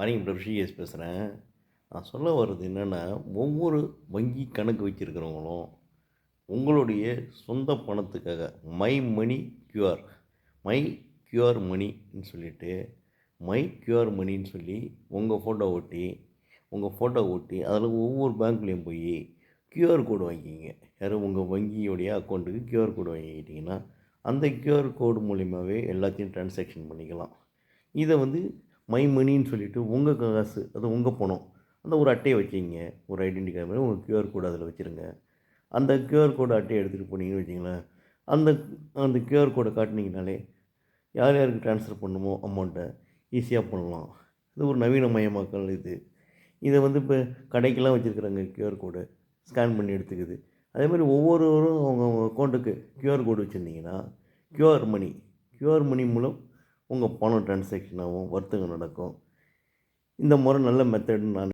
Morning Rishikesh பேசுகிறேன். நான் சொல்ல வர்றது என்னென்னா, ஒவ்வொரு வங்கி கணக்கு வச்சிருக்கிறவங்களும், உங்களுடைய சொந்த பணத்துக்காக my money QR, my QR மணின்னு சொல்லிட்டு, மை கியூஆர் மணின்னு சொல்லி உங்கள் ஃபோட்டோ ஒட்டி அதில் ஒவ்வொரு பேங்க்லேயும் போய் கியூஆர் கோடு வாங்கிக்கிங்க. யாரும் உங்கள் வங்கியுடைய அக்கௌண்ட்டுக்கு கியூஆர் கோடு வாங்கிக்கிட்டிங்கன்னா, அந்த கியூஆர் கோடு மூலியமாகவே எல்லாத்தையும் ட்ரான்சாக்ஷன் பண்ணிக்கலாம். இதை வந்து மை மணின்னு சொல்லிவிட்டு உங்கள் காசு, அது உங்கள் பணம். அந்த ஒரு அட்டையை வச்சுக்கிங்க. ஒரு ஐடென்டி கார்டு மாதிரி உங்கள் கியூஆர் கோடு அதில் வச்சுருங்க. அந்த கியூஆர் கோடு அட்டையை எடுத்துகிட்டு போனீங்கன்னு வச்சுங்களேன், அந்த அந்த கியூஆர் கோடை காட்டினீங்கனாலே யார் யாருக்கு ட்ரான்ஸ்ஃபர் பண்ணணுமோ அமௌண்ட்டை ஈஸியாக பண்ணலாம். இது ஒரு நவீனமயமாக்கல் இது. இதை வந்து இப்போ கடைக்கெல்லாம் வச்சுருக்குறாங்க கியூஆர் கோடு. ஸ்கேன் பண்ணி எடுத்துக்குது. அதேமாதிரி ஒவ்வொருவரும் அவங்க அக்கௌண்ட்டுக்கு கியூஆர் கோடு வச்சுருந்தீங்கன்னா, கியூஆர் மணி மூலம் உங்கள் பணம் ட்ரான்சாக்ஷன் ஆகும், வர்த்தகம் நடக்கும். இந்த முறை நல்ல மெத்தடுன்னு நான்